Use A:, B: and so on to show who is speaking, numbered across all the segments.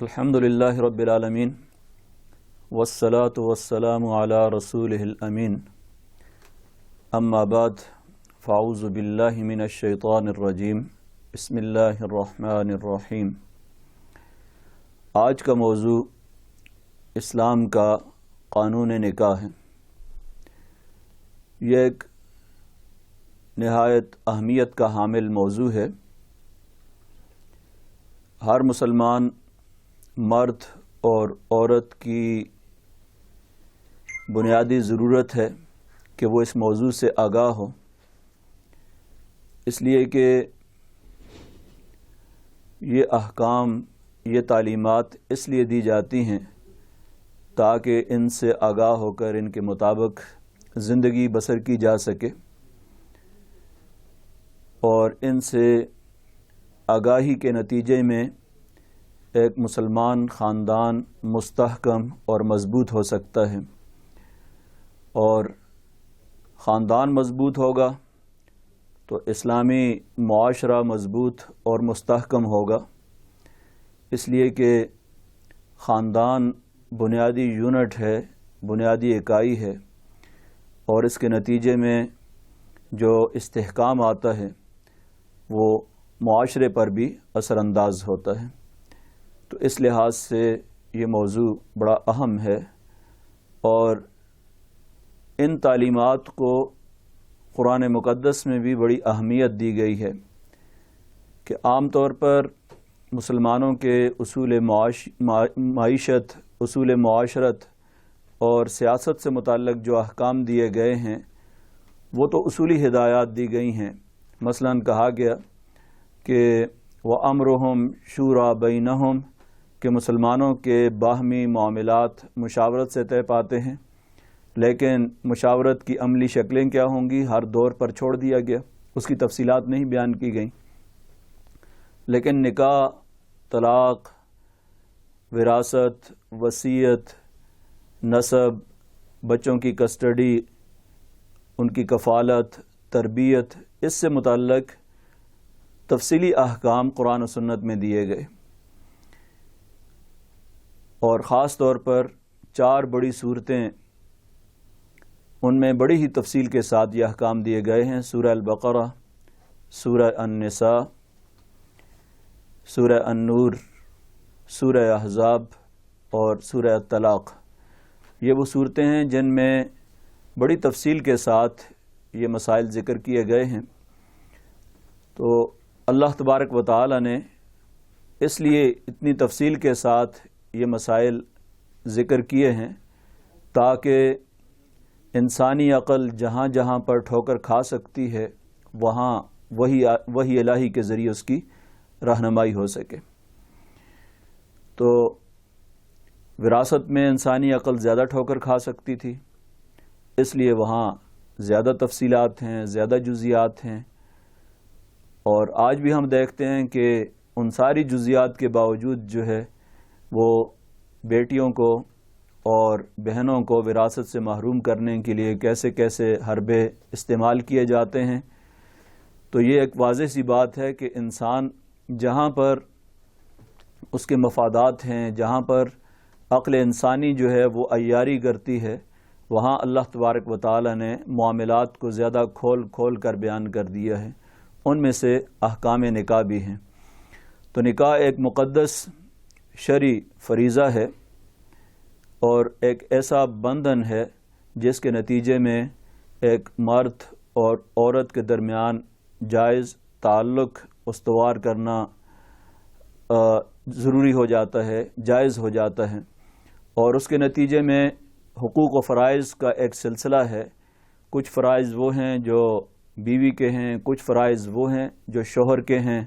A: الحمدللہ رب العالمین والصلاة والسلام علی رسولہ الامین اما بعد فاعوذ باللہ من الشیطان الرجیم بسم اللہ الرحمن الرحیم۔ آج کا موضوع اسلام کا قانون نکاح ہے۔ یہ ایک نہایت اہمیت کا حامل موضوع ہے۔ ہر مسلمان مرد اور عورت کی بنیادی ضرورت ہے کہ وہ اس موضوع سے آگاہ ہو، اس لیے کہ یہ احکام، یہ تعلیمات اس لیے دی جاتی ہیں تاکہ ان سے آگاہ ہو کر ان کے مطابق زندگی بسر کی جا سکے، اور ان سے آگاہی کے نتیجے میں ایک مسلمان خاندان مستحکم اور مضبوط ہو سکتا ہے، اور خاندان مضبوط ہوگا تو اسلامی معاشرہ مضبوط اور مستحکم ہوگا، اس لیے کہ خاندان بنیادی یونٹ ہے، بنیادی اکائی ہے، اور اس کے نتیجے میں جو استحکام آتا ہے وہ معاشرے پر بھی اثر انداز ہوتا ہے۔ تو اس لحاظ سے یہ موضوع بڑا اہم ہے، اور ان تعلیمات کو قرآن مقدس میں بھی بڑی اہمیت دی گئی ہے کہ عام طور پر مسلمانوں کے اصول معیشت، اصول معاشرت اور سیاست سے متعلق جو احکام دیے گئے ہیں وہ تو اصولی ہدایات دی گئی ہیں۔ مثلاً کہا گیا کہ وَأَمْرُهُمْ شُورَى بَيْنَهُمْ کہ مسلمانوں کے باہمی معاملات مشاورت سے طے پاتے ہیں، لیکن مشاورت کی عملی شکلیں کیا ہوں گی ہر دور پر چھوڑ دیا گیا، اس کی تفصیلات نہیں بیان کی گئیں۔ لیکن نکاح، طلاق، وراثت، وصیت، نسب، بچوں کی کسٹڈی، ان کی کفالت، تربیت، اس سے متعلق تفصیلی احکام قرآن و سنت میں دیے گئے، اور خاص طور پر 4 بڑی صورتیں، ان میں بڑی ہی تفصیل کے ساتھ یہ احکام دیے گئے ہیں۔ سورہ البقرہ، سورہ النساء، سورہ النور، سورہ احزاب اور سورہ الطلاق۔ یہ وہ صورتیں ہیں جن میں بڑی تفصیل کے ساتھ یہ مسائل ذکر کیے گئے ہیں۔ تو اللہ تبارک و تعالی نے اس لیے اتنی تفصیل کے ساتھ یہ مسائل ذکر کیے ہیں تاکہ انسانی عقل جہاں جہاں پر ٹھوکر کھا سکتی ہے وہاں وحی الہی کے ذریعے اس کی رہنمائی ہو سکے۔ تو وراثت میں انسانی عقل زیادہ ٹھوکر کھا سکتی تھی، اس لیے وہاں زیادہ تفصیلات ہیں، زیادہ جزیات ہیں، اور آج بھی ہم دیکھتے ہیں کہ ان ساری جزیات کے باوجود جو ہے وہ بیٹیوں کو اور بہنوں کو وراثت سے محروم کرنے کے لیے کیسے کیسے حربے استعمال کیے جاتے ہیں۔ تو یہ ایک واضح سی بات ہے کہ انسان جہاں پر اس کے مفادات ہیں، جہاں پر عقل انسانی جو ہے وہ عیاری کرتی ہے، وہاں اللہ تبارک و تعالی نے معاملات کو زیادہ کھول کھول کر بیان کر دیا ہے۔ ان میں سے احکام نکاح بھی ہیں۔ تو نکاح ایک مقدس شرعی فریضہ ہے، اور ایک ایسا بندھن ہے جس کے نتیجے میں ایک مرد اور عورت کے درمیان جائز تعلق استوار کرنا ضروری ہو جاتا ہے، جائز ہو جاتا ہے، اور اس کے نتیجے میں حقوق و فرائض کا ایک سلسلہ ہے۔ کچھ فرائض وہ ہیں جو بیوی کے ہیں، کچھ فرائض وہ ہیں جو شوہر کے ہیں،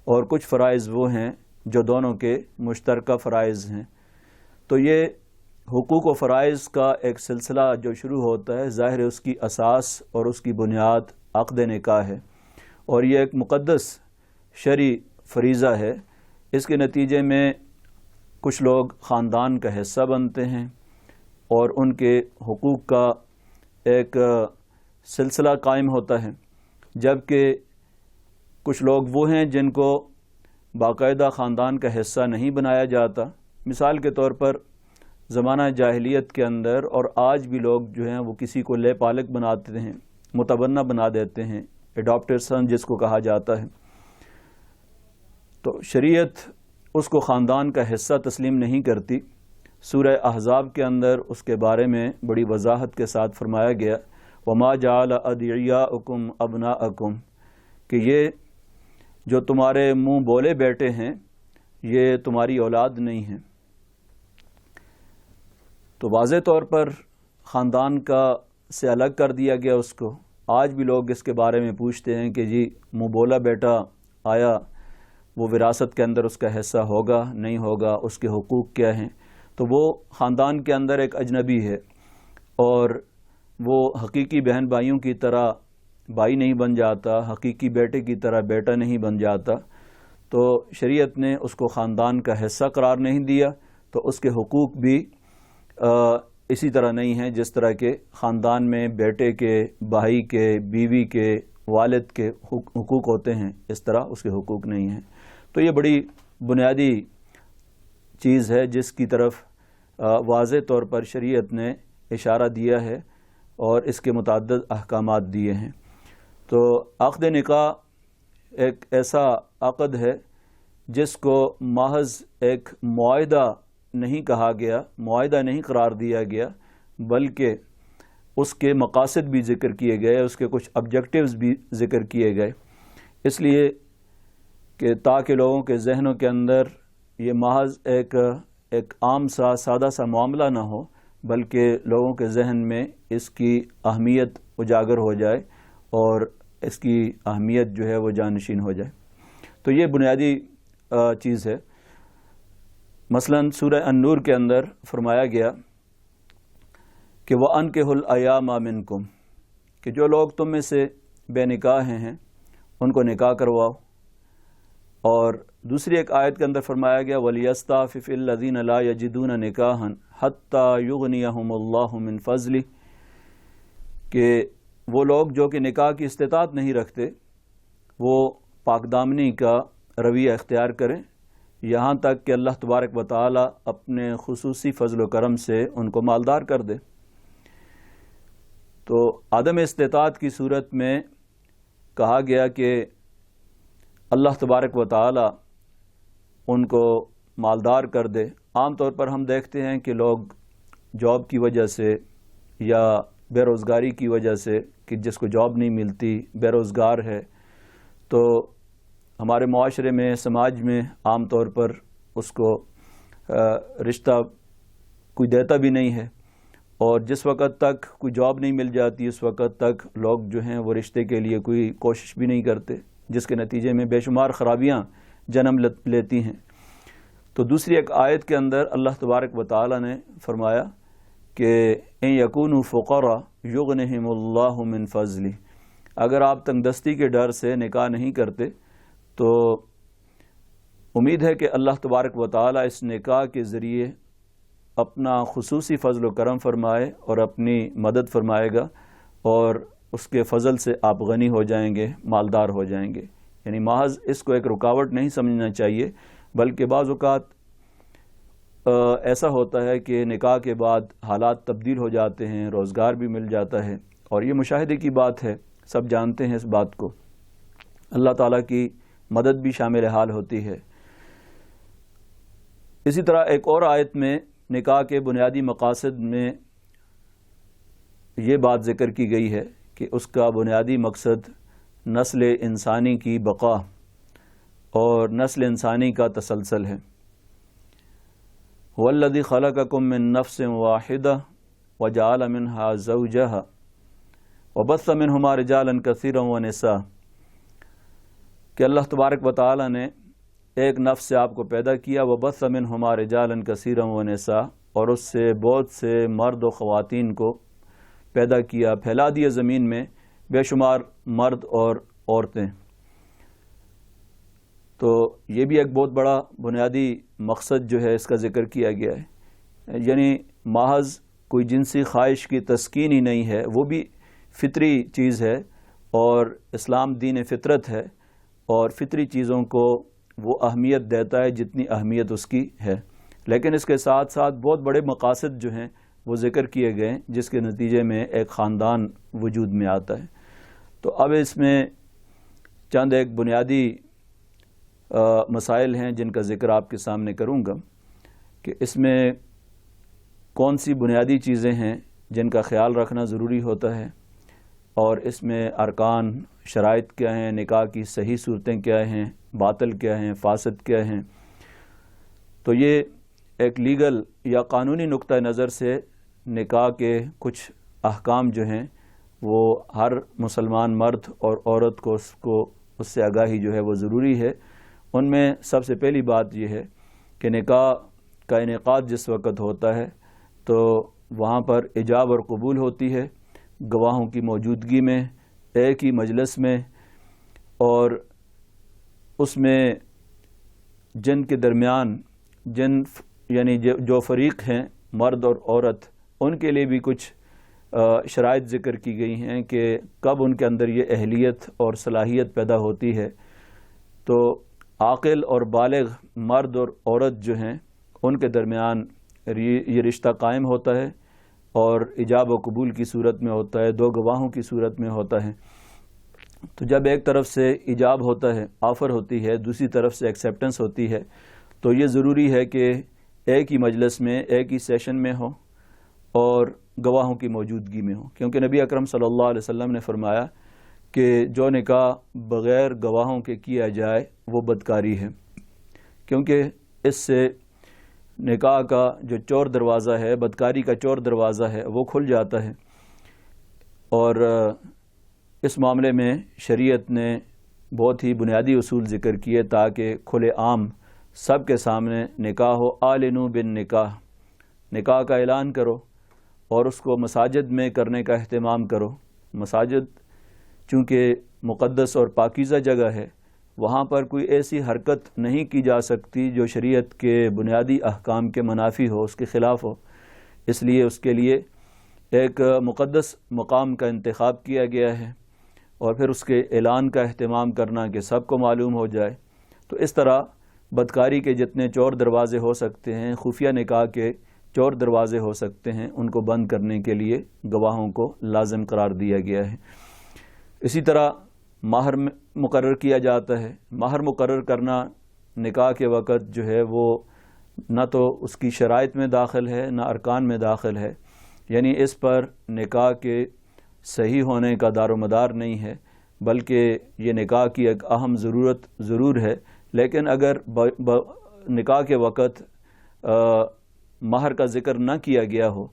A: اور کچھ فرائض وہ ہیں جو دونوں کے مشترکہ فرائض ہیں۔ تو یہ حقوق و فرائض کا ایک سلسلہ جو شروع ہوتا ہے، ظاہر اس کی اساس اور اس کی بنیاد عقد نکاح ہے، اور یہ ایک مقدس شرعی فریضہ ہے۔ اس کے نتیجے میں کچھ لوگ خاندان کا حصہ بنتے ہیں اور ان کے حقوق کا ایک سلسلہ قائم ہوتا ہے، جبکہ کچھ لوگ وہ ہیں جن کو باقاعدہ خاندان کا حصہ نہیں بنایا جاتا. مثال کے طور پر زمانہ جاہلیت کے اندر اور آج بھی لوگ جو ہیں وہ کسی کو لے پالک بناتے ہیں, متبنہ بنا دیتے ہیں, اڈاپٹڈ سن جس کو کہا جاتا ہے. تو شریعت اس کو خاندان کا حصہ تسلیم نہیں کرتی. سورہ احزاب کے اندر اس کے بارے میں بڑی وضاحت کے ساتھ فرمایا گیا وما جعل ادعیاءکم ابناءکم, کہ یہ جو تمہارے منہ بولے بیٹے ہیں یہ تمہاری اولاد نہیں ہیں. تو واضح طور پر خاندان کا سے الگ کر دیا گیا اس کو. آج بھی لوگ اس کے بارے میں پوچھتے ہیں کہ جی منہ بولا بیٹا آیا وہ وراثت کے اندر اس کا حصہ ہوگا نہیں ہوگا, اس کے حقوق کیا ہیں. تو وہ خاندان کے اندر ایک اجنبی ہے اور وہ حقیقی بہن بھائیوں کی طرح بھائی نہیں بن جاتا, حقیقی بیٹے کی طرح بیٹا نہیں بن جاتا. تو شریعت نے اس کو خاندان کا حصہ قرار نہیں دیا, تو اس کے حقوق بھی اسی طرح نہیں ہیں جس طرح کے خاندان میں بیٹے کے, بھائی کے, بیوی کے, والد کے حقوق ہوتے ہیں, اس طرح اس کے حقوق نہیں ہیں. تو یہ بڑی بنیادی چیز ہے جس کی طرف واضح طور پر شریعت نے اشارہ دیا ہے اور اس کے متعدد احکامات دیے ہیں. تو عقد نکاح ایک ایسا عقد ہے جس کو محض ایک معاہدہ نہیں کہا گیا, معاہدہ نہیں قرار دیا گیا, بلکہ اس کے مقاصد بھی ذکر کیے گئے, اس کے کچھ آبجیکٹیوز بھی ذکر کیے گئے, اس لیے کہ تاکہ لوگوں کے ذہنوں کے اندر یہ محض ایک عام سا سادہ سا معاملہ نہ ہو, بلکہ لوگوں کے ذہن میں اس کی اہمیت اجاگر ہو جائے اور اس کی اہمیت جو ہے وہ جانشین ہو جائے. تو یہ بنیادی چیز ہے. مثلا سورہ النور کے اندر فرمایا گیا کہ وَأَنكِحُوا الْأَيَامَ مِنكُمْ, کہ جو لوگ تم میں سے بے نکاح ہیں ان کو نکاح کرواؤ. اور دوسری ایک آیت کے اندر فرمایا گیا وَلْيَسْتَعْفِفِ الَّذِينَ لَا يَجِدُونَ نِكَاحًا حَتَّى يُغْنِيَهُمُ اللَّهُ مِنْ فَضْلِهِ, کہ وہ لوگ جو کہ نکاح کی استطاعت نہیں رکھتے وہ پاک دامنی کا رویہ اختیار کریں یہاں تک کہ اللہ تبارک و تعالی اپنے خصوصی فضل و کرم سے ان کو مالدار کر دے. تو عدم استطاعت کی صورت میں کہا گیا کہ اللہ تبارک و تعالی ان کو مالدار کر دے. عام طور پر ہم دیکھتے ہیں کہ لوگ جاب کی وجہ سے یا بے روزگاری کی وجہ سے, کہ جس کو جاب نہیں ملتی بے روزگار ہے, تو ہمارے معاشرے میں سماج میں عام طور پر اس کو رشتہ کوئی دیتا بھی نہیں ہے, اور جس وقت تک کوئی جاب نہیں مل جاتی اس وقت تک لوگ جو ہیں وہ رشتے کے لیے کوئی کوشش بھی نہیں کرتے, جس کے نتیجے میں بے شمار خرابیاں جنم لیتی ہیں. تو دوسری ایک آیت کے اندر اللہ تبارک و تعالی نے فرمایا کہ ان یکونوا فقراء یغنہم اللہ من فضلہ, اگر آپ تنگ دستی کے ڈر سے نکاح نہیں کرتے تو امید ہے کہ اللہ تبارک و تعالی اس نکاح کے ذریعے اپنا خصوصی فضل و کرم فرمائے اور اپنی مدد فرمائے گا, اور اس کے فضل سے آپ غنی ہو جائیں گے, مالدار ہو جائیں گے. یعنی محض اس کو ایک رکاوٹ نہیں سمجھنا چاہیے, بلکہ بعض اوقات ایسا ہوتا ہے کہ نکاح کے بعد حالات تبدیل ہو جاتے ہیں, روزگار بھی مل جاتا ہے, اور یہ مشاہدے کی بات ہے, سب جانتے ہیں اس بات کو. اللہ تعالیٰ کی مدد بھی شامل حال ہوتی ہے. اسی طرح ایک اور آیت میں نکاح کے بنیادی مقاصد میں یہ بات ذکر کی گئی ہے کہ اس کا بنیادی مقصد نسل انسانی کی بقا اور نسل انسانی کا تسلسل ہے. وَالَّذِي خَلَقَكُم مِّن نَّفْسٍ وَاحِدَةٍ وَجَعَلَ مِنْهَا زَوْجَهَا وَبَثَّ مِنْهُمَا رِجَالًا كَثِيرًا وَنِسَاءً, کہ اللہ تبارک و تعالی نے ایک نفس سے آپ کو پیدا کیا, وَبَثَّ مِنْهُمَا رِجَالًا كَثِيرًا وَنِسَاءً, اور اس سے بہت سے مرد و خواتین کو پیدا کیا, پھیلا دیا زمین میں بے شمار مرد اور عورتیں. تو یہ بھی ایک بہت بڑا بنیادی مقصد جو ہے اس کا ذکر کیا گیا ہے. یعنی محض کوئی جنسی خواہش کی تسکین ہی نہیں ہے, وہ بھی فطری چیز ہے, اور اسلام دین فطرت ہے, اور فطری چیزوں کو وہ اہمیت دیتا ہے جتنی اہمیت اس کی ہے، لیکن اس کے ساتھ ساتھ بہت بڑے مقاصد جو ہیں وہ ذکر کیے گئے جس کے نتیجے میں ایک خاندان وجود میں آتا ہے۔ تو اب اس میں چند ایک بنیادی مسائل ہیں جن کا ذکر آپ کے سامنے کروں گا کہ اس میں کون سی بنیادی چیزیں ہیں جن کا خیال رکھنا ضروری ہوتا ہے، اور اس میں ارکان، شرائط کیا ہیں، نکاح کی صحیح صورتیں کیا ہیں، باطل کیا ہیں، فاسد کیا ہیں۔ تو یہ ایک لیگل یا قانونی نقطہ نظر سے نکاح کے کچھ احکام جو ہیں وہ ہر مسلمان مرد اور عورت کو اس سے آگاہی جو ہے وہ ضروری ہے۔ ان میں سب سے پہلی بات یہ ہے کہ نکاح کا انعقاد جس وقت ہوتا ہے تو وہاں پر ایجاب اور قبول ہوتی ہے، گواہوں کی موجودگی میں، ایک ہی مجلس میں، اور اس میں جن کے درمیان یعنی جو فریق ہیں مرد اور عورت، ان کے لیے بھی کچھ شرائط ذکر کی گئی ہیں کہ کب ان کے اندر یہ اہلیت اور صلاحیت پیدا ہوتی ہے۔ تو عاقل اور بالغ مرد اور عورت جو ہیں ان کے درمیان یہ رشتہ قائم ہوتا ہے، اور ایجاب و قبول کی صورت میں ہوتا ہے، دو گواہوں کی صورت میں ہوتا ہے۔ تو جب ایک طرف سے ایجاب ہوتا ہے، آفر ہوتی ہے، دوسری طرف سے ایکسیپٹنس ہوتی ہے، تو یہ ضروری ہے کہ ایک ہی مجلس میں، ایک ہی سیشن میں ہو اور گواہوں کی موجودگی میں ہو، کیونکہ نبی اکرم صلی اللہ علیہ وسلم نے فرمایا کہ جو نکاح بغیر گواہوں کے کیا جائے وہ بدکاری ہے، کیونکہ اس سے نکاح کا جو چور دروازہ ہے، بدکاری کا چور دروازہ ہے، وہ کھل جاتا ہے۔ اور اس معاملے میں شریعت نے بہت ہی بنیادی اصول ذکر کیے تاکہ کھلے عام سب کے سامنے نکاح ہو۔ آلنو بن نکاح کا اعلان کرو اور اس کو مساجد میں کرنے کا اہتمام کرو۔ مساجد چونکہ مقدس اور پاکیزہ جگہ ہے، وہاں پر کوئی ایسی حرکت نہیں کی جا سکتی جو شریعت کے بنیادی احکام کے منافی ہو، اس کے خلاف ہو، اس لیے اس کے لیے ایک مقدس مقام کا انتخاب کیا گیا ہے، اور پھر اس کے اعلان کا اہتمام کرنا کہ سب کو معلوم ہو جائے۔ تو اس طرح بدکاری کے جتنے چور دروازے ہو سکتے ہیں، خفیہ نکاح کے چور دروازے ہو سکتے ہیں، ان کو بند کرنے کے لیے گواہوں کو لازم قرار دیا گیا ہے۔ اسی طرح مہر مقرر کیا جاتا ہے۔ مہر مقرر کرنا نکاح کے وقت جو ہے وہ نہ تو اس کی شرائط میں داخل ہے، نہ ارکان میں داخل ہے، یعنی اس پر نکاح کے صحیح ہونے کا دار و مدار نہیں ہے، بلکہ یہ نکاح کی ایک اہم ضرورت ضرور ہے، لیکن اگر نکاح کے وقت مہر کا ذکر نہ کیا گیا ہو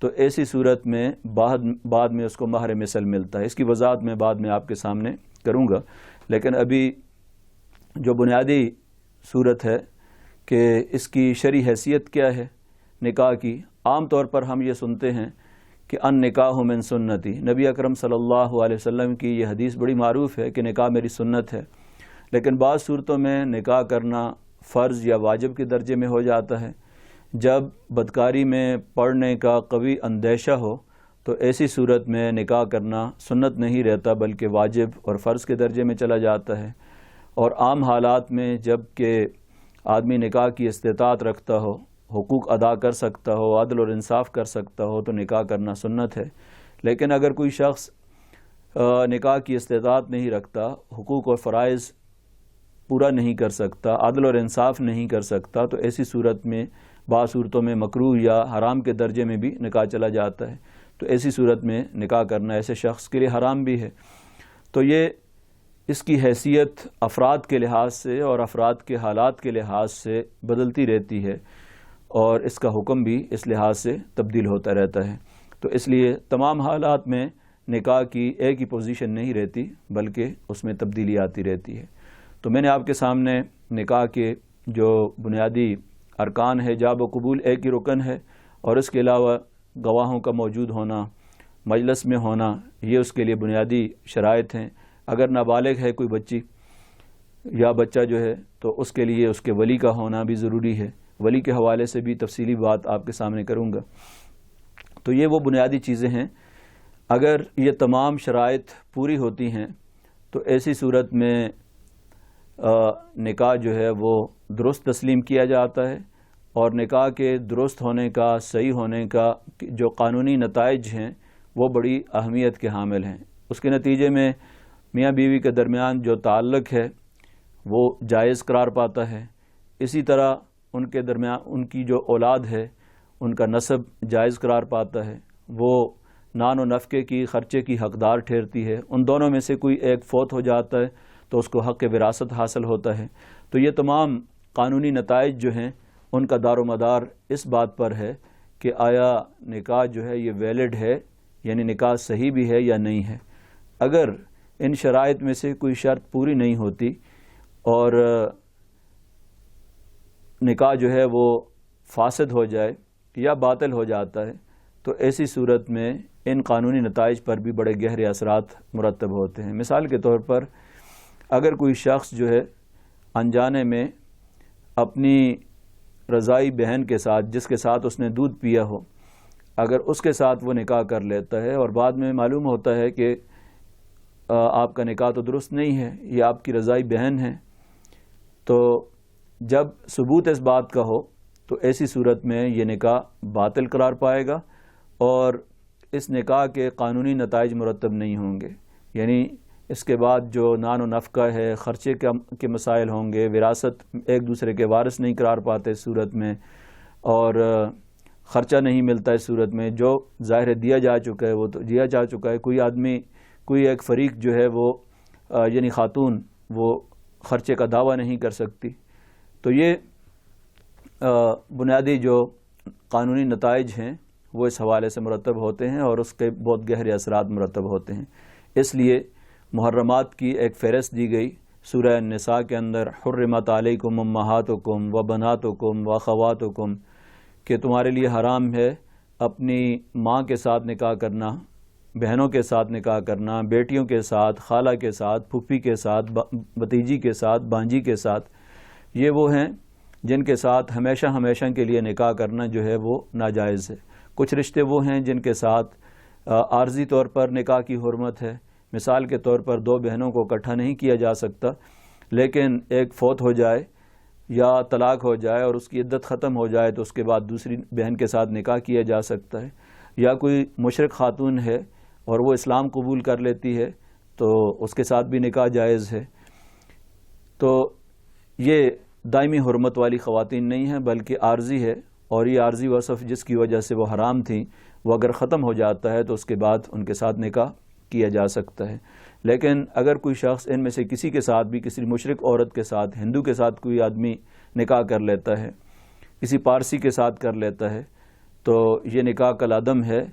A: تو ایسی صورت میں بعد میں اس کو مہر مثل ملتا ہے۔ اس کی وضاحت میں بعد میں آپ کے سامنے کروں گا، لیکن ابھی جو بنیادی صورت ہے کہ اس کی شرعی حیثیت کیا ہے نکاح کی، عام طور پر ہم یہ سنتے ہیں کہ ان نکاح من سنتی، نبی اکرم صلی اللہ علیہ وسلم کی یہ حدیث بڑی معروف ہے کہ نکاح میری سنت ہے، لیکن بعض صورتوں میں نکاح کرنا فرض یا واجب کے درجے میں ہو جاتا ہے۔ جب بدکاری میں پڑنے کا قوی اندیشہ ہو تو ایسی صورت میں نکاح کرنا سنت نہیں رہتا بلکہ واجب اور فرض کے درجے میں چلا جاتا ہے۔ اور عام حالات میں جب کہ آدمی نکاح کی استطاعت رکھتا ہو، حقوق ادا کر سکتا ہو، عدل اور انصاف کر سکتا ہو تو نکاح کرنا سنت ہے، لیکن اگر کوئی شخص نکاح کی استطاعت نہیں رکھتا، حقوق اور فرائض پورا نہیں کر سکتا، عدل اور انصاف نہیں کر سکتا، تو ایسی صورت میں بعض صورتوں میں مکروہ یا حرام کے درجے میں بھی نکاح چلا جاتا ہے، تو ایسی صورت میں نکاح کرنا ایسے شخص کے لیے حرام بھی ہے۔ تو یہ اس کی حیثیت افراد کے لحاظ سے اور افراد کے حالات کے لحاظ سے بدلتی رہتی ہے، اور اس کا حکم بھی اس لحاظ سے تبدیل ہوتا رہتا ہے۔ تو اس لیے تمام حالات میں نکاح کی ایک ہی پوزیشن نہیں رہتی بلکہ اس میں تبدیلی آتی رہتی ہے۔ تو میں نے آپ کے سامنے نکاح کے جو بنیادی ارکان ہے، ایجاب و قبول ایک ہی رکن ہے، اور اس کے علاوہ گواہوں کا موجود ہونا، مجلس میں ہونا، یہ اس کے لیے بنیادی شرائط ہیں۔ اگر نابالغ ہے کوئی بچی یا بچہ جو ہے تو اس کے لیے اس کے ولی کا ہونا بھی ضروری ہے۔ ولی کے حوالے سے بھی تفصیلی بات آپ کے سامنے کروں گا۔ تو یہ وہ بنیادی چیزیں ہیں، اگر یہ تمام شرائط پوری ہوتی ہیں تو ایسی صورت میں نکاح جو ہے وہ درست تسلیم کیا جاتا ہے، اور نکاح کے درست ہونے کا، صحیح ہونے کا جو قانونی نتائج ہیں وہ بڑی اہمیت کے حامل ہیں۔ اس کے نتیجے میں میاں بیوی کے درمیان جو تعلق ہے وہ جائز قرار پاتا ہے، اسی طرح ان کے درمیان ان کی جو اولاد ہے ان کا نسب جائز قرار پاتا ہے، وہ نان و نفقے کی، خرچے کی حقدار ٹھہرتی ہے۔ ان دونوں میں سے کوئی ایک فوت ہو جاتا ہے تو اس کو حق وراثت حاصل ہوتا ہے۔ تو یہ تمام قانونی نتائج جو ہیں ان کا دار و مدار اس بات پر ہے کہ آیا نکاح جو ہے یہ ویلڈ ہے، یعنی نکاح صحیح بھی ہے یا نہیں ہے۔ اگر ان شرائط میں سے کوئی شرط پوری نہیں ہوتی اور نکاح جو ہے وہ فاسد ہو جائے یا باطل ہو جاتا ہے تو ایسی صورت میں ان قانونی نتائج پر بھی بڑے گہرے اثرات مرتب ہوتے ہیں۔ مثال کے طور پر اگر کوئی شخص جو ہے انجانے میں اپنی رضائی بہن کے ساتھ، جس کے ساتھ اس نے دودھ پیا ہو، اگر اس کے ساتھ وہ نکاح کر لیتا ہے اور بعد میں معلوم ہوتا ہے کہ آپ کا نکاح تو درست نہیں ہے، یہ آپ کی رضائی بہن ہے، تو جب ثبوت اس بات کا ہو تو ایسی صورت میں یہ نکاح باطل قرار پائے گا اور اس نکاح کے قانونی نتائج مرتب نہیں ہوں گے۔ یعنی اس کے بعد جو نان و نفقہ ہے، خرچے کے مسائل ہوں گے، وراثت ایک دوسرے کے وارث نہیں قرار پاتے اس صورت میں، اور خرچہ نہیں ملتا اس صورت میں۔ جو ظاہر دیا جا چکا ہے وہ تو دیا جا چکا ہے، کوئی آدمی، کوئی ایک فریق جو ہے وہ یعنی خاتون وہ خرچے کا دعویٰ نہیں کر سکتی۔ تو یہ بنیادی جو قانونی نتائج ہیں وہ اس حوالے سے مرتب ہوتے ہیں اور اس کے بہت گہرے اثرات مرتب ہوتے ہیں۔ اس لیے محرمات کی ایک فہرست دی گئی سورہ النساء کے اندر، حرمت علیکم امہاتکم و بناتکم و اخواتکم، کہ تمہارے لیے حرام ہے اپنی ماں کے ساتھ نکاح کرنا، بہنوں کے ساتھ نکاح کرنا، بیٹیوں کے ساتھ، خالہ کے ساتھ، پھوپھی کے ساتھ، بھتیجی کے ساتھ، بانجی کے ساتھ۔ یہ وہ ہیں جن کے ساتھ ہمیشہ ہمیشہ کے لیے نکاح کرنا جو ہے وہ ناجائز ہے۔ کچھ رشتے وہ ہیں جن کے ساتھ عارضی طور پر نکاح کی حرمت ہے۔ مثال کے طور پر دو بہنوں کو اکٹھا نہیں کیا جا سکتا، لیکن ایک فوت ہو جائے یا طلاق ہو جائے اور اس کی عدت ختم ہو جائے تو اس کے بعد دوسری بہن کے ساتھ نکاح کیا جا سکتا ہے۔ یا کوئی مشرک خاتون ہے اور وہ اسلام قبول کر لیتی ہے تو اس کے ساتھ بھی نکاح جائز ہے۔ تو یہ دائمی حرمت والی خواتین نہیں ہیں بلکہ عارضی ہے، اور یہ عارضی وصف جس کی وجہ سے وہ حرام تھیں وہ اگر ختم ہو جاتا ہے تو اس کے بعد ان کے ساتھ نکاح کیا جا سکتا ہے۔ لیکن اگر کوئی شخص ان میں سے کسی کے ساتھ بھی، کسی مشرک عورت کے ساتھ، ہندو کے ساتھ کوئی آدمی نکاح کر لیتا ہے، کسی پارسی کے ساتھ کر لیتا ہے، تو یہ نکاح کالعدم ہے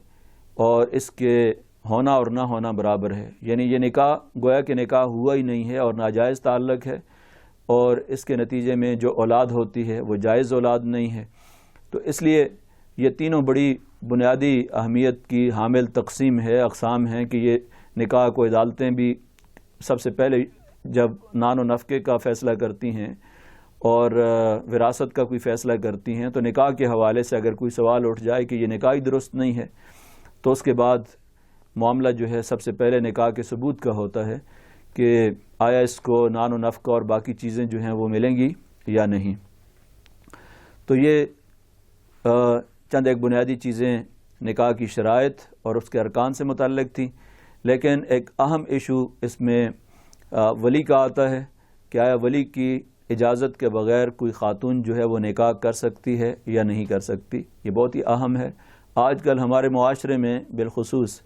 A: اور اس کے ہونا اور نہ ہونا برابر ہے۔ یعنی یہ نکاح گویا کہ نکاح ہوا ہی نہیں ہے اور ناجائز تعلق ہے، اور اس کے نتیجے میں جو اولاد ہوتی ہے وہ جائز اولاد نہیں ہے۔ تو اس لیے یہ تینوں بڑی بنیادی اہمیت کی حامل تقسیم ہے، اقسام ہیں کہ یہ نکاح کو عدالتیں بھی سب سے پہلے جب نان و نفقے کا فیصلہ کرتی ہیں اور وراثت کا کوئی فیصلہ کرتی ہیں تو نکاح کے حوالے سے اگر کوئی سوال اٹھ جائے کہ یہ نکاح ہی درست نہیں ہے تو اس کے بعد معاملہ جو ہے سب سے پہلے نکاح کے ثبوت کا ہوتا ہے کہ آیا اس کو نان و نفقہ اور باقی چیزیں جو ہیں وہ ملیں گی یا نہیں۔ تو یہ چند ایک بنیادی چیزیں نکاح کی شرائط اور اس کے ارکان سے متعلق تھی، لیکن ایک اہم ایشو اس میں ولی کا آتا ہے کہ آیا ولی کی اجازت کے بغیر کوئی خاتون جو ہے وہ نکاح کر سکتی ہے یا نہیں کر سکتی۔ یہ بہت ہی اہم ہے۔ آج کل ہمارے معاشرے میں بالخصوص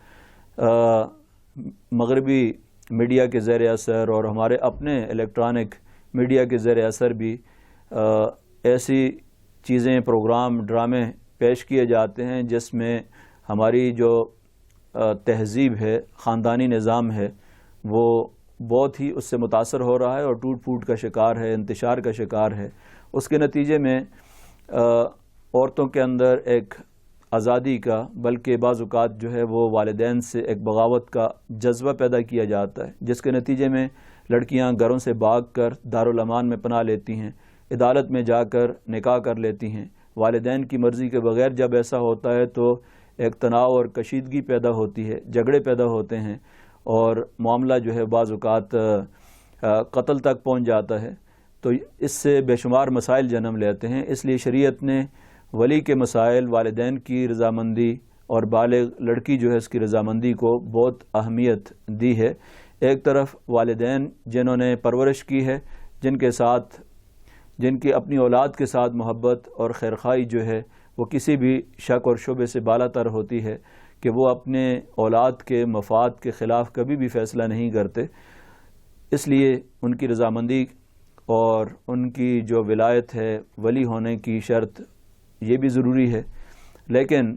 A: مغربی میڈیا کے زیر اثر اور ہمارے اپنے الیکٹرانک میڈیا کے زیر اثر بھی ایسی چیزیں، پروگرام، ڈرامے پیش کیے جاتے ہیں جس میں ہماری جو تہذیب ہے، خاندانی نظام ہے، وہ بہت ہی اس سے متاثر ہو رہا ہے اور ٹوٹ پھوٹ کا شکار ہے، انتشار کا شکار ہے۔ اس کے نتیجے میں عورتوں کے اندر ایک آزادی کا، بلکہ بعض اوقات جو ہے وہ والدین سے ایک بغاوت کا جذبہ پیدا کیا جاتا ہے، جس کے نتیجے میں لڑکیاں گھروں سے بھاگ کر دارالامان میں پناہ لیتی ہیں، عدالت میں جا کر نکاح کر لیتی ہیں۔ والدین کی مرضی کے بغیر جب ایسا ہوتا ہے تو ایک تناؤ اور کشیدگی پیدا ہوتی ہے، جھگڑے پیدا ہوتے ہیں، اور معاملہ جو ہے بعض اوقات قتل تک پہنچ جاتا ہے، تو اس سے بے شمار مسائل جنم لیتے ہیں۔ اس لیے شریعت نے ولی کے مسائل، والدین کی رضامندی اور بالغ لڑکی جو ہے اس کی رضامندی کو بہت اہمیت دی ہے۔ ایک طرف والدین جنہوں نے پرورش کی ہے، جن کی اپنی اولاد کے ساتھ محبت اور خیرخواہی جو ہے وہ کسی بھی شک اور شبے سے بالا تر ہوتی ہے کہ وہ اپنے اولاد کے مفاد کے خلاف کبھی بھی فیصلہ نہیں کرتے، اس لیے ان کی رضامندی اور ان کی جو ولایت ہے ولی ہونے کی شرط یہ بھی ضروری ہے۔ لیکن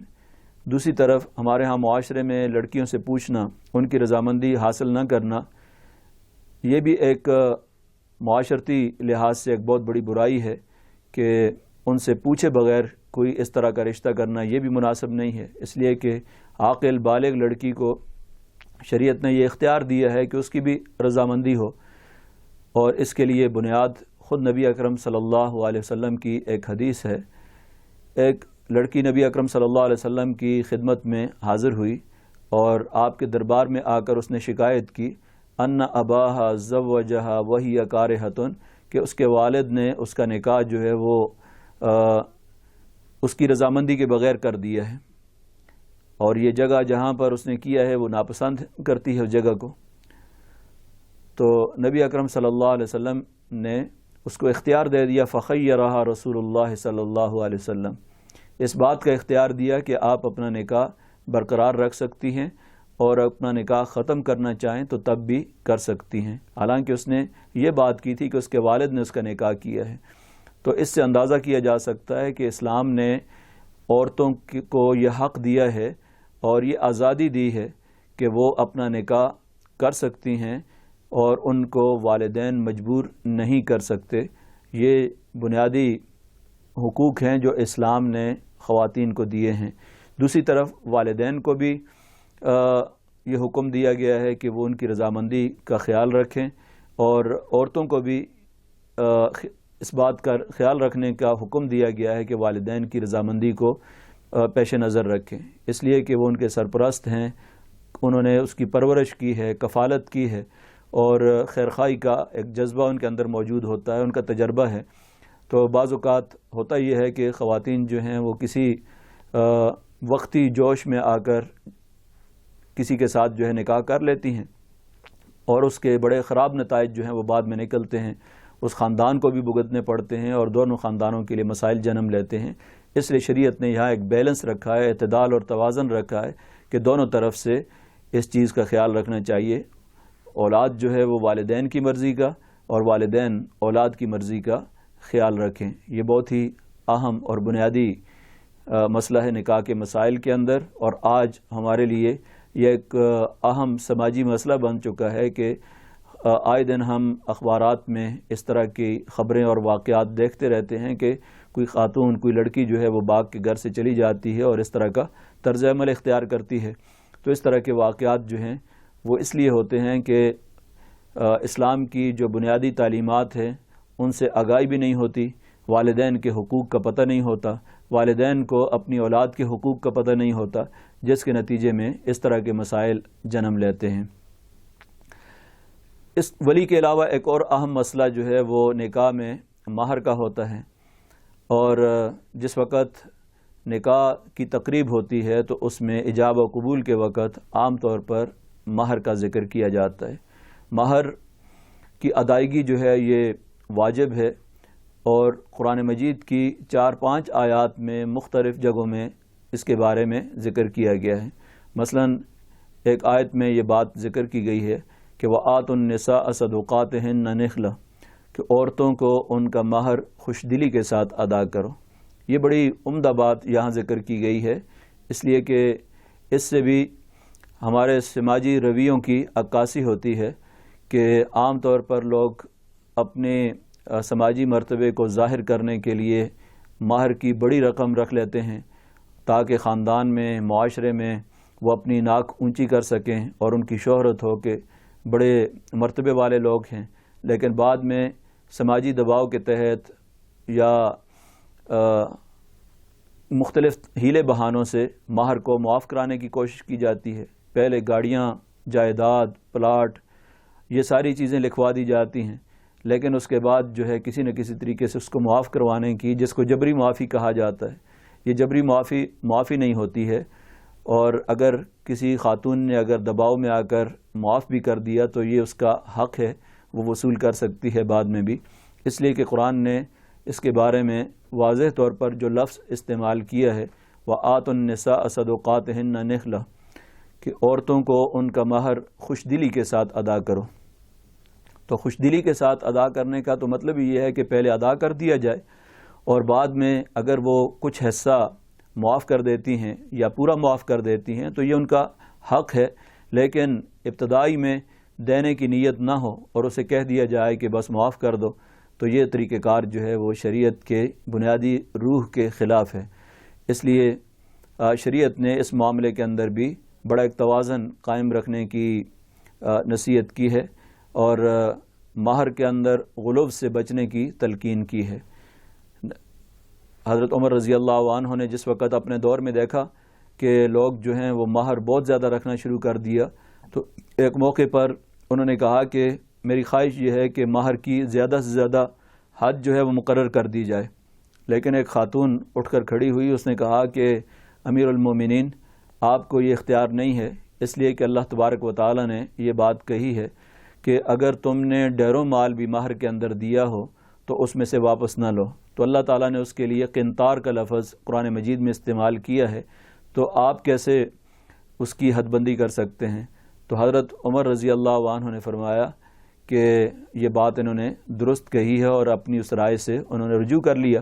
A: دوسری طرف ہمارے ہاں معاشرے میں لڑکیوں سے پوچھنا، ان کی رضامندی حاصل نہ کرنا، یہ بھی ایک معاشرتی لحاظ سے ایک بہت بڑی برائی ہے کہ ان سے پوچھے بغیر کوئی اس طرح کا رشتہ کرنا یہ بھی مناسب نہیں ہے، اس لیے کہ عاقل بالغ لڑکی کو شریعت نے یہ اختیار دیا ہے کہ اس کی بھی رضامندی ہو، اور اس کے لیے بنیاد خود نبی اکرم صلی اللہ علیہ وسلم کی ایک حدیث ہے۔ ایک لڑکی نبی اکرم صلی اللہ علیہ وسلم کی خدمت میں حاضر ہوئی اور آپ کے دربار میں آ کر اس نے شکایت کی ان اباہا زوجہا وہی کارہۃ، کہ اس کے والد نے اس کا نکاح جو ہے وہ اس کی رضامندی کے بغیر کر دیا ہے، اور یہ جگہ جہاں پر اس نے کیا ہے وہ ناپسند کرتی ہے اس جگہ کو۔ تو نبی اکرم صلی اللہ علیہ وسلم نے اس کو اختیار دے دیا، فخیرہا رسول اللہ صلی اللہ علیہ وسلم، اس بات کا اختیار دیا کہ آپ اپنا نکاح برقرار رکھ سکتی ہیں اور اپنا نکاح ختم کرنا چاہیں تو تب بھی کر سکتی ہیں، حالانکہ اس نے یہ بات کی تھی کہ اس کے والد نے اس کا نکاح کیا ہے۔ تو اس سے اندازہ کیا جا سکتا ہے کہ اسلام نے عورتوں کو یہ حق دیا ہے اور یہ آزادی دی ہے کہ وہ اپنا نکاح کر سکتی ہیں اور ان کو والدین مجبور نہیں کر سکتے۔ یہ بنیادی حقوق ہیں جو اسلام نے خواتین کو دیے ہیں۔ دوسری طرف والدین کو بھی یہ حکم دیا گیا ہے کہ وہ ان کی رضامندی کا خیال رکھیں، اور عورتوں کو بھی اس بات کا خیال رکھنے کا حکم دیا گیا ہے کہ والدین کی رضامندی کو پیش نظر رکھیں، اس لیے کہ وہ ان کے سرپرست ہیں، انہوں نے اس کی پرورش کی ہے، کفالت کی ہے، اور خیرخواہی کا ایک جذبہ ان کے اندر موجود ہوتا ہے، ان کا تجربہ ہے۔ تو بعض اوقات ہوتا یہ ہے کہ خواتین جو ہیں وہ کسی وقتی جوش میں آ کر کسی کے ساتھ جو ہے نکاح کر لیتی ہیں، اور اس کے بڑے خراب نتائج جو ہیں وہ بعد میں نکلتے ہیں، اس خاندان کو بھی بھگتنے پڑتے ہیں اور دونوں خاندانوں کے لیے مسائل جنم لیتے ہیں۔ اس لیے شریعت نے یہاں ایک بیلنس رکھا ہے، اعتدال اور توازن رکھا ہے کہ دونوں طرف سے اس چیز کا خیال رکھنا چاہیے، اولاد جو ہے وہ والدین کی مرضی کا اور والدین اولاد کی مرضی کا خیال رکھیں۔ یہ بہت ہی اہم اور بنیادی مسئلہ ہے نکاح کے مسائل کے اندر، اور آج ہمارے لیے یہ ایک اہم سماجی مسئلہ بن چکا ہے کہ آئے دن ہم اخبارات میں اس طرح کی خبریں اور واقعات دیکھتے رہتے ہیں کہ کوئی خاتون، کوئی لڑکی جو ہے وہ باغ کے گھر سے چلی جاتی ہے اور اس طرح کا طرز عمل اختیار کرتی ہے۔ تو اس طرح کے واقعات جو ہیں وہ اس لیے ہوتے ہیں کہ اسلام کی جو بنیادی تعلیمات ہیں ان سے آگاہی بھی نہیں ہوتی، والدین کے حقوق کا پتہ نہیں ہوتا، والدین کو اپنی اولاد کے حقوق کا پتہ نہیں ہوتا، جس کے نتیجے میں اس طرح کے مسائل جنم لیتے ہیں۔ اس ولی کے علاوہ ایک اور اہم مسئلہ جو ہے وہ نکاح میں مہر کا ہوتا ہے، اور جس وقت نکاح کی تقریب ہوتی ہے تو اس میں ایجاب و قبول کے وقت عام طور پر مہر کا ذکر کیا جاتا ہے۔ مہر کی ادائیگی جو ہے یہ واجب ہے، اور قرآن مجید کی 4-5 آیات میں مختلف جگہوں میں اس کے بارے میں ذکر کیا گیا ہے۔ مثلا ایک آیت میں یہ بات ذکر کی گئی ہے کہ وَآتُوا النِّسَاءَ صَدُقَاتِهِنَّ نِخْلَةً، کہ عورتوں کو ان کا مہر خوش دلی کے ساتھ ادا کرو۔ یہ بڑی عمدہ بات یہاں ذکر کی گئی ہے، اس لیے کہ اس سے بھی ہمارے سماجی رویوں کی عکاسی ہوتی ہے کہ عام طور پر لوگ اپنے سماجی مرتبے کو ظاہر کرنے کے لیے مہر کی بڑی رقم رکھ لیتے ہیں تاکہ خاندان میں، معاشرے میں وہ اپنی ناک اونچی کر سکیں اور ان کی شہرت ہو کہ بڑے مرتبے والے لوگ ہیں، لیکن بعد میں سماجی دباؤ کے تحت یا مختلف ہیلے بہانوں سے مہر کو معاف کرانے کی کوشش کی جاتی ہے۔ پہلے گاڑیاں، جائیداد، پلاٹ یہ ساری چیزیں لکھوا دی جاتی ہیں، لیکن اس کے بعد جو ہے کسی نہ کسی طریقے سے اس کو معاف کروانے کی، جس کو جبری معافی کہا جاتا ہے، یہ جبری معافی نہیں ہوتی ہے، اور اگر کسی خاتون نے اگر دباؤ میں آ کر معاف بھی کر دیا تو یہ اس کا حق ہے، وہ وصول کر سکتی ہے بعد میں بھی، اس لیے کہ قرآن نے اس کے بارے میں واضح طور پر جو لفظ استعمال کیا ہے وَآتُوا النِّسَاءَ صَدُقَاتِهِنَّ نِحْلَةً، کہ عورتوں کو ان کا مہر خوش دلی کے ساتھ ادا کرو۔ تو خوش دلی کے ساتھ ادا کرنے کا تو مطلب یہ ہے کہ پہلے ادا کر دیا جائے، اور بعد میں اگر وہ کچھ حصہ معاف کر دیتی ہیں یا پورا معاف کر دیتی ہیں تو یہ ان کا حق ہے، لیکن ابتدائی میں دینے کی نیت نہ ہو اور اسے کہہ دیا جائے کہ بس معاف کر دو، تو یہ طریقہ کار جو ہے وہ شریعت کے بنیادی روح کے خلاف ہے۔ اس لیے شریعت نے اس معاملے کے اندر بھی بڑا ایک توازن قائم رکھنے کی نصیحت کی ہے، اور مہر کے اندر غلو سے بچنے کی تلقین کی ہے۔ حضرت عمر رضی اللہ عنہ نے جس وقت اپنے دور میں دیکھا کہ لوگ جو ہیں وہ مہر بہت زیادہ رکھنا شروع کر دیا، تو ایک موقع پر انہوں نے کہا کہ میری خواہش یہ ہے کہ مہر کی زیادہ سے زیادہ حد جو ہے وہ مقرر کر دی جائے، لیکن ایک خاتون اٹھ کر کھڑی ہوئی، اس نے کہا کہ امیر المومنین، آپ کو یہ اختیار نہیں ہے، اس لیے کہ اللہ تبارک و تعالی نے یہ بات کہی ہے کہ اگر تم نے ڈیروں مال بھی مہر کے اندر دیا ہو تو اس میں سے واپس نہ لو، تو اللہ تعالیٰ نے اس کے لیے قنطار کا لفظ قرآن مجید میں استعمال کیا ہے، تو آپ کیسے اس کی حد بندی کر سکتے ہیں؟ تو حضرت عمر رضی اللہ عنہ نے فرمایا کہ یہ بات انہوں نے درست کہی ہے، اور اپنی اس رائے سے انہوں نے رجوع کر لیا۔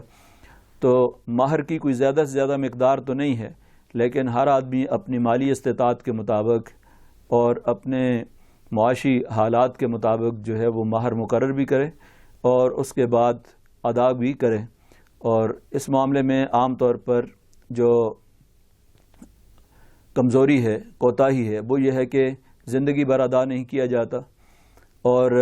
A: تو مہر کی کوئی زیادہ سے زیادہ مقدار تو نہیں ہے، لیکن ہر آدمی اپنی مالی استطاعت کے مطابق اور اپنے معاشی حالات کے مطابق جو ہے وہ مہر مقرر بھی کرے اور اس کے بعد ادا بھی کرے۔ اور اس معاملے میں عام طور پر جو کمزوری ہے، کوتاہی ہے، وہ یہ ہے کہ زندگی بھر ادا نہیں کیا جاتا، اور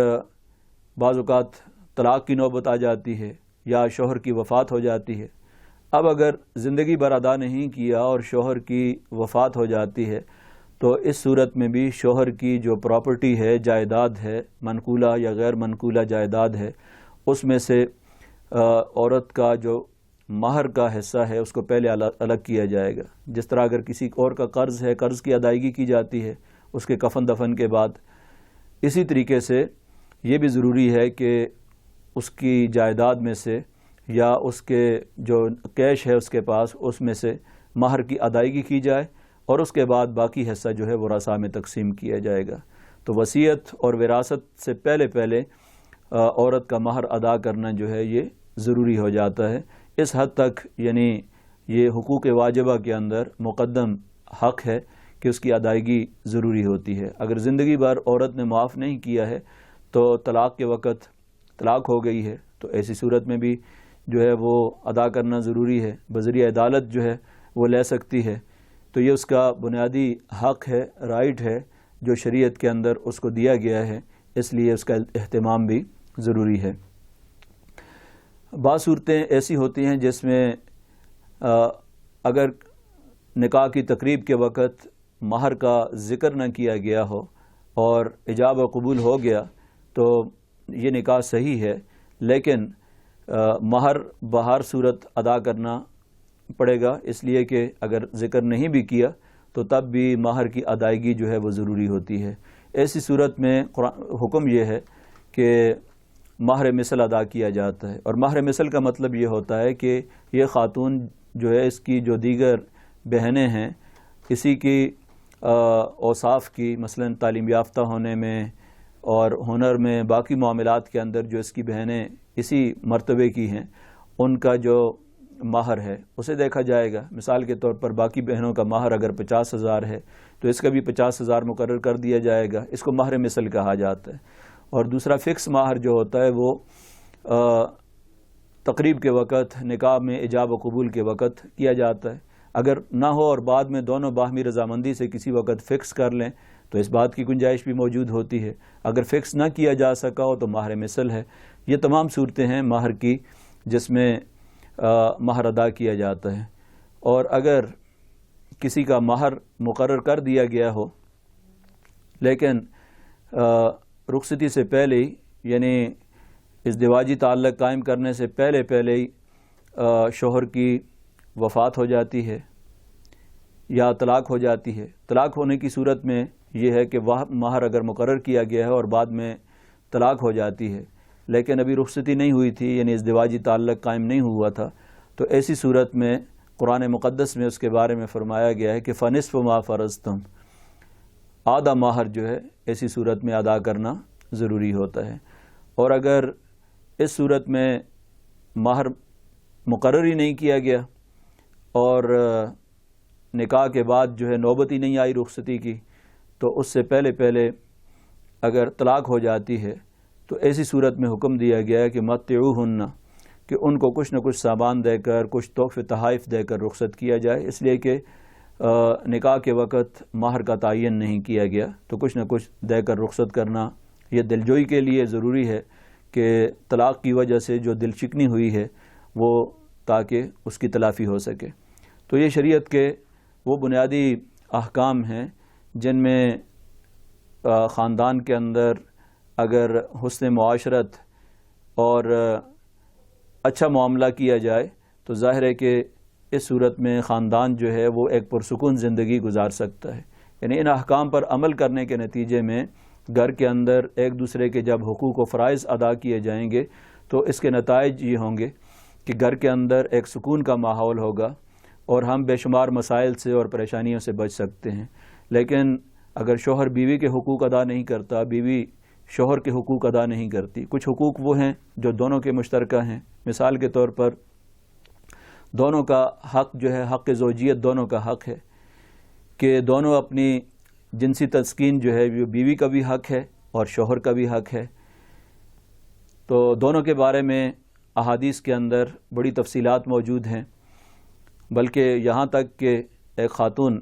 A: بعض اوقات طلاق کی نوبت آ جاتی ہے یا شوہر کی وفات ہو جاتی ہے۔ اب اگر زندگی بھر ادا نہیں کیا اور شوہر کی وفات ہو جاتی ہے تو اس صورت میں بھی شوہر کی جو پراپرٹی ہے، جائیداد ہے، منقولہ یا غیر منقولہ جائیداد ہے، اس میں سے عورت کا جو مہر کا حصہ ہے اس کو پہلے الگ کیا جائے گا۔ جس طرح اگر کسی اور کا قرض ہے، قرض کی ادائیگی کی جاتی ہے اس کے کفن دفن کے بعد، اسی طریقے سے یہ بھی ضروری ہے کہ اس کی جائیداد میں سے یا اس کے جو کیش ہے اس کے پاس، اس میں سے مہر کی ادائیگی کی جائے، اور اس کے بعد باقی حصہ جو ہے وہ رثا میں تقسیم کیا جائے گا۔ تو وصیت اور وراثت سے پہلے عورت کا مہر ادا کرنا جو ہے یہ ضروری ہو جاتا ہے۔ اس حد تک یعنی یہ حقوق واجبہ کے اندر مقدم حق ہے کہ اس کی ادائیگی ضروری ہوتی ہے۔ اگر زندگی بھر عورت نے معاف نہیں کیا ہے تو طلاق کے وقت طلاق ہو گئی ہے، تو ایسی صورت میں بھی جو ہے وہ ادا کرنا ضروری ہے، بذریعہ عدالت جو ہے وہ لے سکتی ہے۔ تو یہ اس کا بنیادی حق ہے، رائٹ ہے، جو شریعت کے اندر اس کو دیا گیا ہے، اس لیے اس کا اہتمام بھی ضروری ہے۔ بعض صورتیں ایسی ہوتی ہیں جس میں اگر نکاح کی تقریب کے وقت مہر کا ذکر نہ کیا گیا ہو اور ایجاب و قبول ہو گیا تو یہ نکاح صحیح ہے، لیکن مہر بہر صورت ادا کرنا پڑے گا، اس لیے کہ اگر ذکر نہیں بھی کیا تو تب بھی مہر کی ادائیگی جو ہے وہ ضروری ہوتی ہے۔ ایسی صورت میں حکم یہ ہے کہ مہر مثل ادا کیا جاتا ہے، اور مہر مثل کا مطلب یہ ہوتا ہے کہ یہ خاتون جو ہے اس کی جو دیگر بہنیں ہیں، اسی کی اوصاف کی، مثلا تعلیم یافتہ ہونے میں اور ہنر میں، باقی معاملات کے اندر جو اس کی بہنیں اسی مرتبے کی ہیں، ان کا جو مہر ہے اسے دیکھا جائے گا۔ مثال کے طور پر باقی بہنوں کا مہر اگر 50,000 ہے تو اس کا بھی 50,000 مقرر کر دیا جائے گا، اس کو مہر مثل کہا جاتا ہے۔ اور دوسرا فکس مہر جو ہوتا ہے وہ تقریب کے وقت، نکاح میں ایجاب و قبول کے وقت کیا جاتا ہے۔ اگر نہ ہو اور بعد میں دونوں باہمی رضامندی سے کسی وقت فکس کر لیں تو اس بات کی گنجائش بھی موجود ہوتی ہے۔ اگر فکس نہ کیا جا سکا ہو تو مہر مثل ہے۔ یہ تمام صورتیں ہیں مہر کی جس میں مہر ادا کیا جاتا ہے۔ اور اگر کسی کا مہر مقرر کر دیا گیا ہو لیکن رخصتی سے پہلے ہی، یعنی ازدواجی تعلق قائم کرنے سے پہلے ہی شوہر کی وفات ہو جاتی ہے یا طلاق ہو جاتی ہے، طلاق ہونے کی صورت میں یہ ہے کہ وہ مہر اگر مقرر کیا گیا ہے اور بعد میں طلاق ہو جاتی ہے لیکن ابھی رخصتی نہیں ہوئی تھی، یعنی ازدواجی تعلق قائم نہیں ہوا تھا، تو ایسی صورت میں قرآن مقدس میں اس کے بارے میں فرمایا گیا ہے کہ فنصف ما فرضتم، آدھا مہر جو ہے ایسی صورت میں ادا کرنا ضروری ہوتا ہے۔ اور اگر اس صورت میں مہر مقرر ہی نہیں کیا گیا اور نکاح کے بعد جو ہے نوبت ہی نہیں آئی رخصتی کی، تو اس سے پہلے اگر طلاق ہو جاتی ہے تو ایسی صورت میں حکم دیا گیا ہے کہ متعوہن، کہ ان کو کچھ نہ کچھ سامان دے کر، کچھ تحفے تحائف دے کر رخصت کیا جائے، اس لیے کہ نکاح کے وقت مہر کا تعین نہیں کیا گیا، تو کچھ نہ کچھ دے کر رخصت کرنا یہ دلجوئی کے لیے ضروری ہے کہ طلاق کی وجہ سے جو دل شکنی ہوئی ہے وہ تاکہ اس کی تلافی ہو سکے۔ تو یہ شریعت کے وہ بنیادی احکام ہیں جن میں خاندان کے اندر اگر حسن معاشرت اور اچھا معاملہ کیا جائے تو ظاہر ہے کہ اس صورت میں خاندان جو ہے وہ ایک پرسکون زندگی گزار سکتا ہے۔ یعنی ان احکام پر عمل کرنے کے نتیجے میں گھر کے اندر ایک دوسرے کے جب حقوق و فرائض ادا کیے جائیں گے تو اس کے نتائج یہ ہوں گے کہ گھر کے اندر ایک سکون کا ماحول ہوگا اور ہم بے شمار مسائل سے اور پریشانیوں سے بچ سکتے ہیں۔ لیکن اگر شوہر بیوی کے حقوق ادا نہیں کرتا، بیوی شوہر کے حقوق ادا نہیں کرتی، کچھ حقوق وہ ہیں جو دونوں کے مشترکہ ہیں، مثال کے طور پر دونوں کا حق جو ہے، حق زوجیت دونوں کا حق ہے کہ دونوں اپنی جنسی تسکین جو ہے بیوی کا بھی حق ہے اور شوہر کا بھی حق ہے۔ تو دونوں کے بارے میں احادیث کے اندر بڑی تفصیلات موجود ہیں، بلکہ یہاں تک کہ ایک خاتون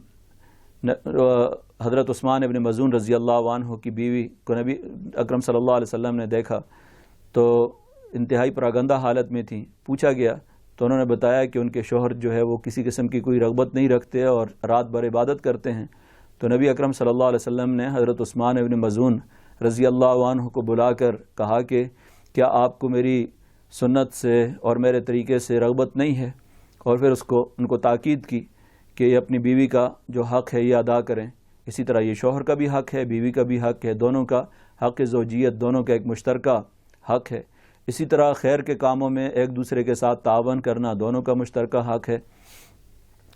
A: حضرت عثمان ابن مظعون رضی اللہ عنہ کی بیوی کو نبی اکرم صلی اللہ علیہ وسلم نے دیکھا تو انتہائی پراگندہ حالت میں تھیں، پوچھا گیا تو انہوں نے بتایا کہ ان کے شوہر جو ہے وہ کسی قسم کی کوئی رغبت نہیں رکھتے اور رات بھر عبادت کرتے ہیں۔ تو نبی اکرم صلی اللہ علیہ وسلم نے حضرت عثمان ابن مظعون رضی اللہ عنہ کو بلا کر کہا کہ کیا آپ کو میری سنت سے اور میرے طریقے سے رغبت نہیں ہے، اور پھر ان کو تاکید کی کہ یہ اپنی بیوی کا جو حق ہے یہ ادا کریں۔ اسی طرح یہ شوہر کا بھی حق ہے، بیوی کا بھی حق ہے، دونوں کا حق زوجیت دونوں کا ایک مشترکہ حق ہے۔ اسی طرح خیر کے کاموں میں ایک دوسرے کے ساتھ تعاون کرنا دونوں کا مشترکہ حق ہے۔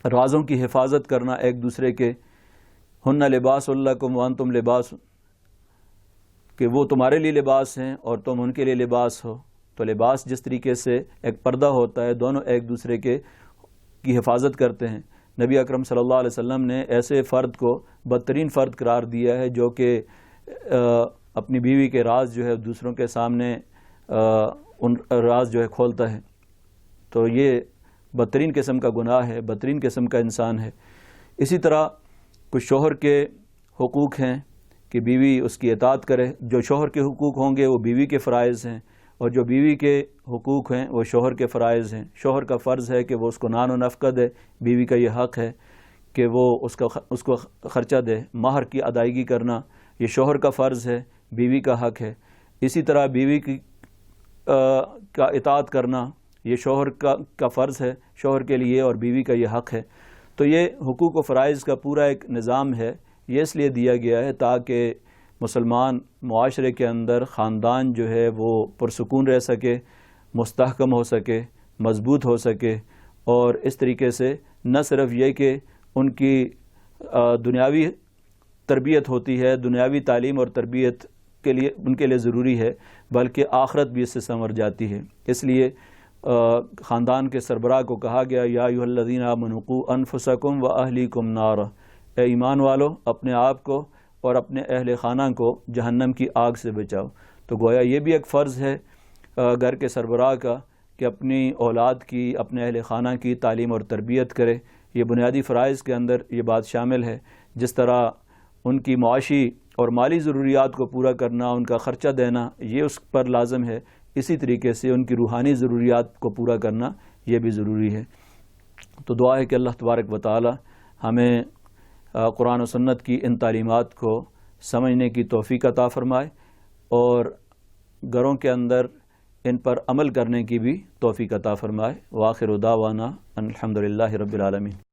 A: رازوں کی حفاظت کرنا ایک دوسرے کے، ہن لباس لکم وانتم لباس، کہ وہ تمہارے لیے لباس ہیں اور تم ان کے لیے لباس ہو۔ تو لباس جس طریقے سے ایک پردہ ہوتا ہے، دونوں ایک دوسرے کی حفاظت کرتے ہیں۔ نبی اکرم صلی اللہ علیہ وسلم نے ایسے فرد کو بدترین فرد قرار دیا ہے جو کہ اپنی بیوی کے راز جو ہے دوسروں کے سامنے ان راز جو ہے کھولتا ہے، تو یہ بدترین قسم کا گناہ ہے، بدترین قسم کا انسان ہے۔ اسی طرح کچھ شوہر کے حقوق ہیں کہ بیوی اس کی اطاعت کرے، جو شوہر کے حقوق ہوں گے وہ بیوی کے فرائض ہیں، اور جو بیوی کے حقوق ہیں وہ شوہر کے فرائض ہیں۔ شوہر کا فرض ہے کہ وہ اس کو نان و نفقہ دے، بیوی کا یہ حق ہے کہ وہ اس کو خرچہ دے۔ مہر کی ادائیگی کرنا یہ شوہر کا فرض ہے، بیوی کا حق ہے۔ اسی طرح بیوی کا اطاعت کرنا یہ شوہر کا فرض ہے، شوہر کے لیے، اور بیوی کا یہ حق ہے۔ تو یہ حقوق و فرائض کا پورا ایک نظام ہے، یہ اس لیے دیا گیا ہے تاکہ مسلمان معاشرے کے اندر خاندان جو ہے وہ پرسکون رہ سکے، مستحکم ہو سکے، مضبوط ہو سکے، اور اس طریقے سے نہ صرف یہ کہ ان کی دنیاوی تربیت ہوتی ہے، دنیاوی تعلیم اور تربیت کے لیے ان کے لیے ضروری ہے، بلکہ آخرت بھی اس سے سنور جاتی ہے۔ اس لیے خاندان کے سربراہ کو کہا گیا یا ایھا الذین آمنوا قوا انفسکم واہلیکم نارا، اے ایمان والو اپنے آپ کو اور اپنے اہل خانہ کو جہنم کی آگ سے بچاؤ۔ تو گویا یہ بھی ایک فرض ہے گھر کے سربراہ کا کہ اپنی اولاد کی، اپنے اہل خانہ کی تعلیم اور تربیت کرے۔ یہ بنیادی فرائض کے اندر یہ بات شامل ہے، جس طرح ان کی معاشی اور مالی ضروریات کو پورا کرنا، ان کا خرچہ دینا یہ اس پر لازم ہے، اسی طریقے سے ان کی روحانی ضروریات کو پورا کرنا یہ بھی ضروری ہے۔ تو دعا ہے کہ اللہ تبارک و تعالی ہمیں قرآن و سنت کی ان تعلیمات کو سمجھنے کی توفیق عطا فرمائے، اور گھروں کے اندر ان پر عمل کرنے کی بھی توفیق عطا فرمائے۔ وآخر دعوانا ان الحمدللہ رب العالمین۔